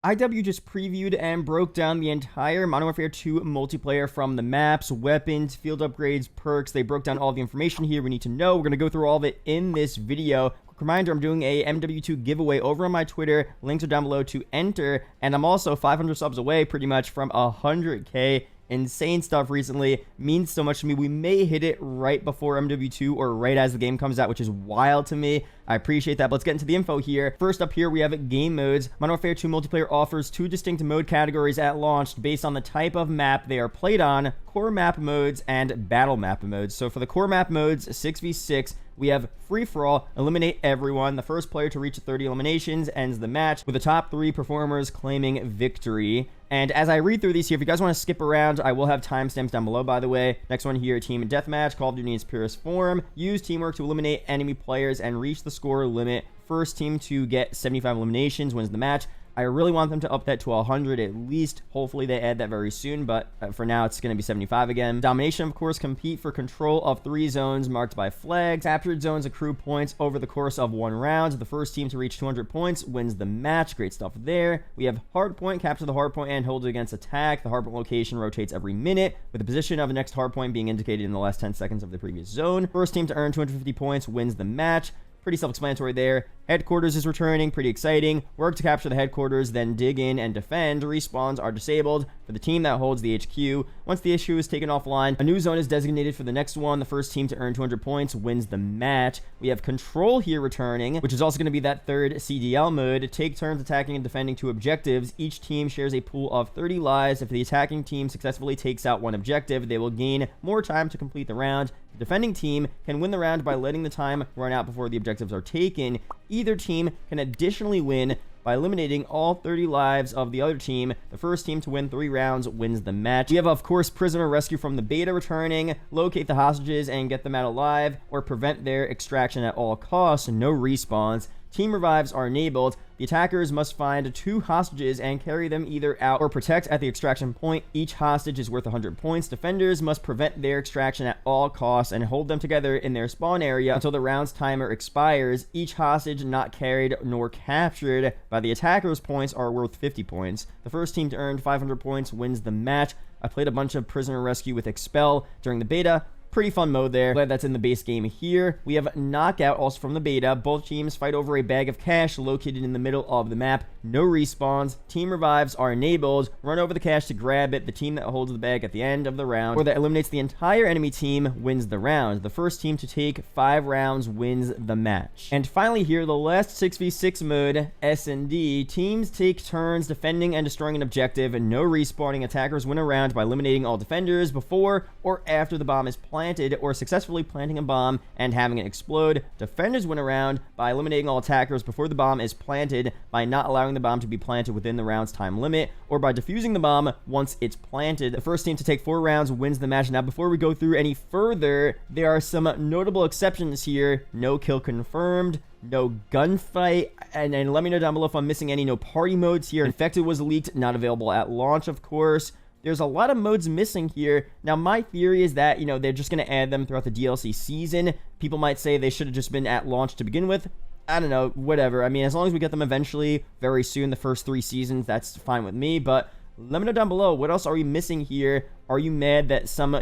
IW just previewed and broke down the entire Modern Warfare 2 multiplayer from the maps, weapons, field upgrades, perks. They broke down all the information here we need to know. We're going to go through all of it in this video. Quick reminder, I'm doing a MW2 giveaway over on my Twitter. Links are down below to enter. And I'm also 500 subs away pretty much from 100K. Insane stuff recently. Means so much to me. We may hit it right before MW2 or right as the game comes out, which is wild to me. I appreciate that. But let's get into the info here. First up here, we have game modes. Modern Warfare 2 multiplayer offers 2 distinct mode categories at launch based on the type of map they are played on: core map modes and battle map modes. So for the core map modes, 6v6, we have free-for-all, eliminate everyone. The first player to reach 30 eliminations ends the match, with the top 3 performers claiming victory. And as I read through these here, if you guys want to skip around, I will have timestamps down below, by the way. Next one here, team deathmatch, Call of Duty in its purest form. Use teamwork to eliminate enemy players and reach the score limit. First team to get 75 eliminations wins the match. I really want them to up that to 100 at least. Hopefully they add that very soon, but for now it's going to be 75 again. Domination, of course, compete for control of 3 zones marked by flags. Captured zones accrue points over the course of 1 round. The first team to reach 200 points wins the match. Great stuff there. We have hardpoint. Capture the hardpoint and hold it against attack. The hardpoint location rotates every minute, with the position of the next hardpoint being indicated in the last 10 seconds of the previous zone. First team to earn 250 points wins the match. Pretty self-explanatory there. Headquarters is returning, pretty exciting. Work to capture the headquarters, then dig in and defend. Respawns are disabled for the team that holds the HQ. Once the HQ is taken offline, a new zone is designated for the next one. The first team to earn 200 points wins the match. We have control here returning, which is also going to be that third CDL mode. Take turns attacking and defending 2 objectives. Each team shares a pool of 30 lives. If the attacking team successfully takes out 1 objective, they will gain more time to complete the round. The defending team can win the round by letting the time run out before the objectives are taken. Either team can additionally win by eliminating all 30 lives of the other team. The first team to win 3 rounds wins the match. We have, of course, prisoner rescue from the beta returning. Locate the hostages and get them out alive, or prevent their extraction at all costs. No respawns. Team revives are enabled. The attackers must find 2 hostages and carry them either out or protect at the extraction point. Each hostage is worth 100 points. Defenders must prevent their extraction at all costs and hold them together in their spawn area until the round's timer expires. Each hostage not carried nor captured by the attacker's points are worth 50 points. The first team to earn 500 points wins the match. I played a bunch of prisoner rescue with Expel during the beta. Pretty fun mode there. Glad that's in the base game here. We have Knockout, also from the beta. Both teams fight over a bag of cash located in the middle of the map. No respawns. Team revives are enabled. Run over the cash to grab it. The team that holds the bag at the end of the round, or that eliminates the entire enemy team, wins the round. The first team to take 5 rounds wins the match. And finally here, the last 6v6 mode, S&D. Teams take turns defending and destroying an objective, and no respawning. Attackers win a round by eliminating all defenders before or after the bomb is planted, or successfully planting a bomb and having it explode. Defenders win a round by eliminating all attackers before the bomb is planted, by not allowing the bomb to be planted within the round's time limit, or by defusing the bomb once it's planted. The first team to take 4 rounds wins the match. Now, before we go through any further, there are some notable exceptions here. No kill confirmed, no gunfight, and let me know down below if I'm missing any. No party modes here. Infected was leaked, not available at launch, of course. There's a lot of modes missing here. Now, my theory is that, they're just going to add them throughout the DLC season. People might say they should have just been at launch to begin with. I don't know, whatever. I mean, as long as we get them eventually, very soon, the first 3 seasons, that's fine with me. But let me know down below, what else are we missing here? Are you mad that some,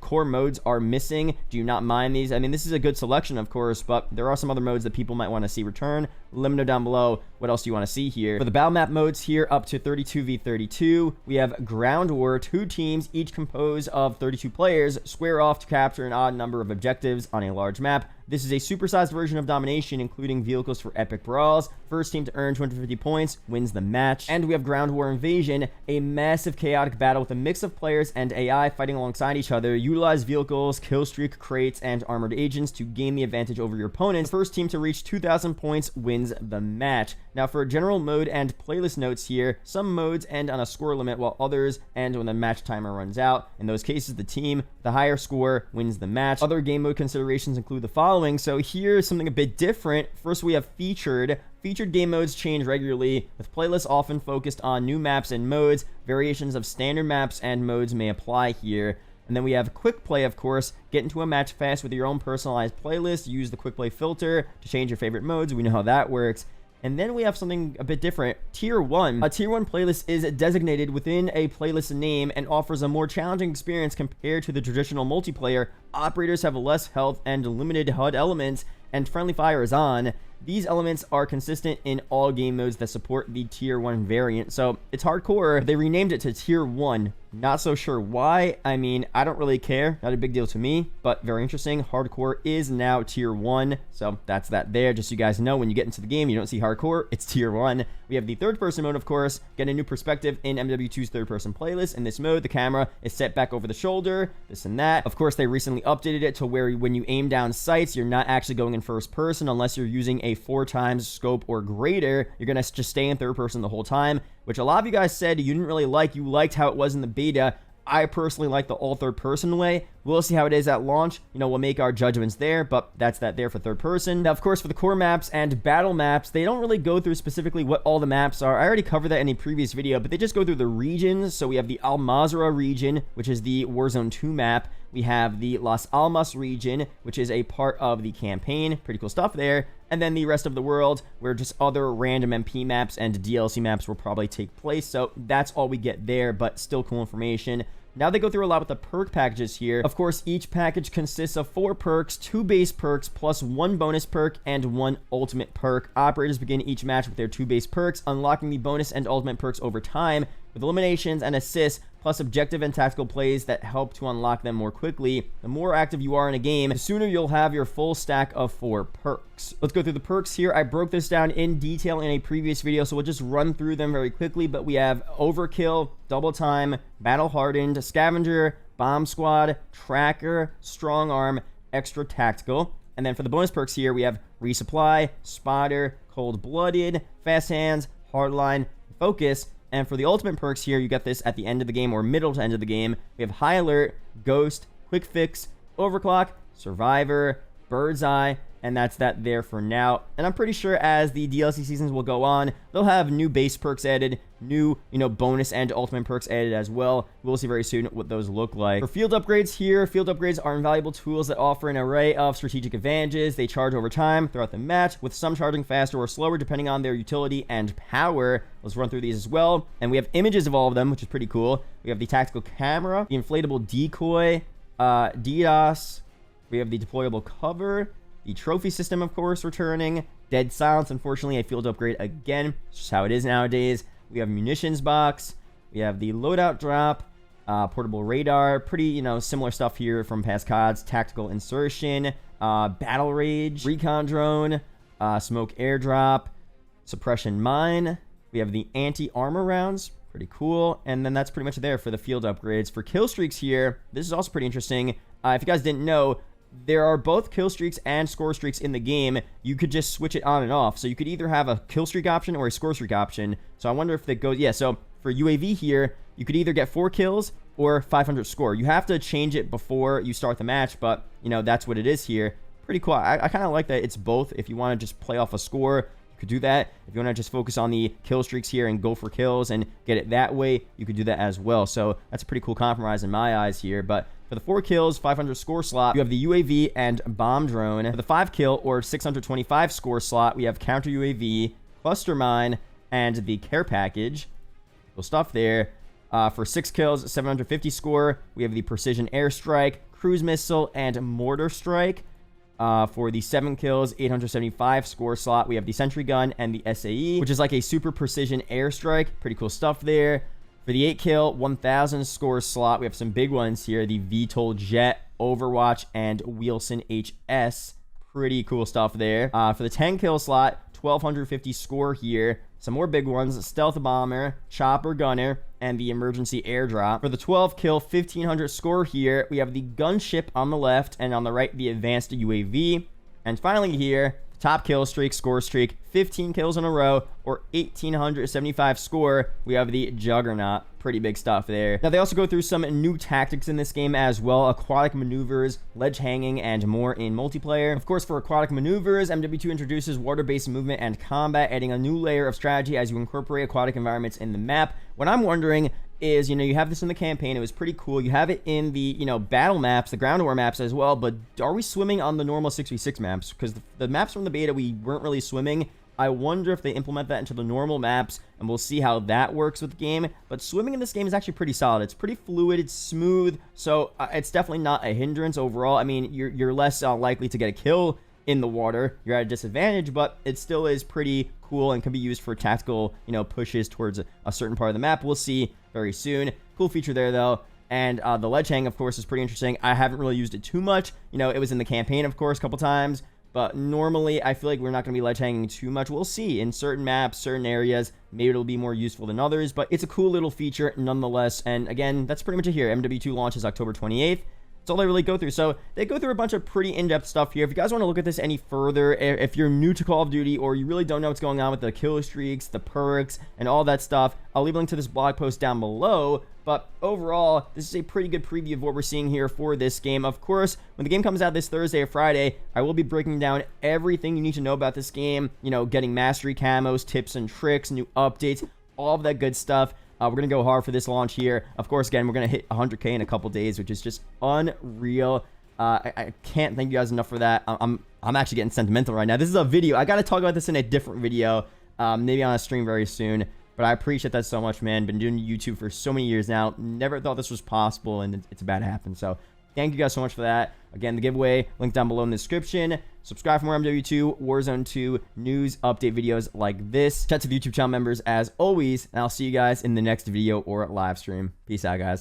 core modes are missing? Do you not mind these? I mean, this is a good selection, of course, but there are some other modes that people might want to see return. Let me know down below what else you want to see here. For the battle map modes here, up to 32v32, we have Ground War. 2 teams, each composed of 32 players, square off to capture an odd number of objectives on a large map. This is a supersized version of domination, including vehicles for epic brawls. First team to earn 250 points wins the match. And we have Ground War Invasion, a massive chaotic battle with a mix of players and AI fighting alongside each other. Utilize vehicles, killstreak crates, and armored agents to gain the advantage over your opponents. First team to reach 2,000 points wins the match. Now, for general mode and playlist notes here, some modes end on a score limit while others end when the match timer runs out. In those cases, the team, the higher score, wins the match. Other game mode considerations include the following. So here's something a bit different. First, we have featured. Featured game modes change regularly, with playlists often focused on new maps and modes. Variations of standard maps and modes may apply here. And then we have quick play, of course. Get into a match fast with your own personalized playlist. Use the quick play filter to change your favorite modes. We know how that works. And then we have something a bit different. Tier 1. A Tier 1 playlist is designated within a playlist name and offers a more challenging experience compared to the traditional multiplayer. Operators have less health and limited HUD elements, and friendly fire is on. These elements are consistent in all game modes that support the Tier 1 variant. So it's hardcore. They renamed it to Tier 1. Not so sure why. I mean, I don't really care. Not a big deal to me, but very interesting. Hardcore is now Tier 1. So that's that there. Just so you guys know, when you get into the game, you don't see hardcore. It's Tier 1. We have the third-person mode, of course. Get a new perspective in MW2's third-person playlist. In this mode, the camera is set back over the shoulder, this and that. Of course, they recently updated it to where when you aim down sights, you're not actually going in first person unless you're using a 4x scope or greater. You're going to just stay in third person the whole time, which a lot of you guys said you didn't really like. You liked how it was in the beta. I personally like the all third person way. We'll see how it is at launch. You know, we'll make our judgments there, but that's that there for third person. Now, of course, for the core maps and battle maps, they don't really go through specifically what all the maps are. I already covered that in a previous video, but they just go through the regions. So we have the Al Mazrah region, which is the Warzone 2 map. We have the Las Almas region, which is a part of the campaign. Pretty cool stuff there. And then the rest of the world, where just other random MP maps and DLC maps will probably take place. So that's all we get there, but still cool information. Now they go through a lot with the perk packages here. Of course, each package consists of 4 perks, 2 base perks, plus 1 bonus perk and 1 ultimate perk. Operators begin each match with their 2 base perks, unlocking the bonus and ultimate perks over time, with eliminations and assists, plus objective and tactical plays that help to unlock them more quickly. The more active you are in a game, the sooner you'll have your full stack of 4 perks. Let's go through the perks here. I broke this down in detail in a previous video, so we'll just run through them very quickly. But we have Overkill, Double Time, Battle Hardened, Scavenger, Bomb Squad, Tracker, Strong Arm, Extra Tactical. And then for the bonus perks here, we have Resupply, Spotter, Cold Blooded, Fast Hands, Hardline, Focus. And for the ultimate perks here, you get this at the end of the game or middle to end of the game. We have High Alert, Ghost, Quick Fix, Overclock, Survivor, Bird's Eye, and that's that there for now. And I'm pretty sure as the DLC seasons will go on, they'll have new base perks added, new, bonus and ultimate perks added as well. We'll see very soon what those look like. For field upgrades here, field upgrades are invaluable tools that offer an array of strategic advantages. They charge over time throughout the match, with some charging faster or slower depending on their utility and power. Let's run through these as well. And we have images of all of them, which is pretty cool. We have the tactical camera, the inflatable decoy, DDoS. We have the deployable cover, the trophy system, of course, returning. Dead Silence, unfortunately, a field upgrade again. It's just how it is nowadays. We have munitions box. We have the loadout drop, portable radar. Pretty, similar stuff here from past CODs. Tactical insertion, battle rage, recon drone, smoke airdrop, suppression mine. We have the anti-armor rounds. Pretty cool. And then that's pretty much there for the field upgrades. For Killstreaks here, this is also pretty interesting. If you guys didn't know, there are both kill streaks and score streaks in the game. You could just switch it on and off. So you could either have a kill streak option or a score streak option. So I wonder if that goes... Yeah, so for UAV here, you could either get 4 kills or 500 score. You have to change it before you start the match, but, that's what it is here. Pretty cool. I kind of like that it's both. If you want to just play off a score, you could do that. If you want to just focus on the kill streaks here and go for kills and get it that way, you could do that as well. So that's a pretty cool compromise in my eyes here, but... For the 4 kills, 500 score slot, you have the UAV and bomb drone. For the 5 kill or 625 score slot, we have counter UAV, cluster mine, and the care package. Cool stuff there. For 6 kills, 750 score, we have the precision airstrike, cruise missile, and mortar strike. For the 7 kills, 875 score slot, we have the sentry gun and the SAE, which is like a super precision airstrike. Pretty cool stuff there. For the 8 kill, 1000 score slot, we have some big ones here. The VTOL Jet, Overwatch, and Wilson HS. Pretty cool stuff there. For the 10 kill slot, 1250 score here. Some more big ones. Stealth Bomber, Chopper Gunner, and the Emergency Airdrop. For the 12 kill, 1500 score here, we have the Gunship on the left, and on the right, the Advanced UAV. And finally here, top kill streak, score streak, 15 kills in a row, or 1875 score, we have the Juggernaut. Pretty big stuff there. Now, they also go through some new tactics in this game as well. Aquatic maneuvers, ledge hanging, and more in multiplayer. Of course, for aquatic maneuvers, MW2 introduces water-based movement and combat, adding a new layer of strategy as you incorporate aquatic environments in the map. What I'm wondering is, you have this in the campaign. It was pretty cool. You have it in the, battle maps, the ground war maps as well, but are we swimming on the normal 6v6 maps? Because the maps from the beta, we weren't really swimming. I wonder if they implement that into the normal maps, and we'll see how that works with the game. But swimming in this game is actually pretty solid. It's pretty fluid, it's smooth, so it's definitely not a hindrance overall. I mean, you're less likely to get a kill in the water. You're at a disadvantage, but it still is pretty cool and can be used for tactical, pushes towards a certain part of the map. We'll see very soon. Cool feature there, though. And the ledge hang, of course, is pretty interesting. I haven't really used it too much. It was in the campaign, of course, a couple times. But normally, I feel like we're not going to be ledge hanging too much. We'll see. In certain maps, certain areas, maybe it'll be more useful than others. But it's a cool little feature nonetheless. And again, that's pretty much it here. MW2 launches October 28th. That's all they really go through. So they go through a bunch of pretty in-depth stuff here. If you guys want to look at this any further, if you're new to Call of Duty or you really don't know what's going on with the Killstreaks, the perks, and all that stuff, I'll leave a link to this blog post down below. But overall, this is a pretty good preview of what we're seeing here for this game. Of course, when the game comes out this Thursday or Friday, I will be breaking down everything you need to know about this game. Getting mastery camos, tips and tricks, new updates, all of that good stuff. We're going to go hard for this launch here. Of course, again, we're going to hit 100K in a couple days, which is just unreal. I can't thank you guys enough for that. I'm actually getting sentimental right now. This is a video. I got to talk about this in a different video, maybe on a stream very soon. But I appreciate that so much, man. Been doing YouTube for so many years now. Never thought this was possible, and it's about to happen. So thank you guys so much for that. Again, the giveaway, link down below in the description. Subscribe for more MW2, Warzone 2 news update videos like this. Shout out to the YouTube channel members as always, and I'll see you guys in the next video or live stream. Peace out, guys.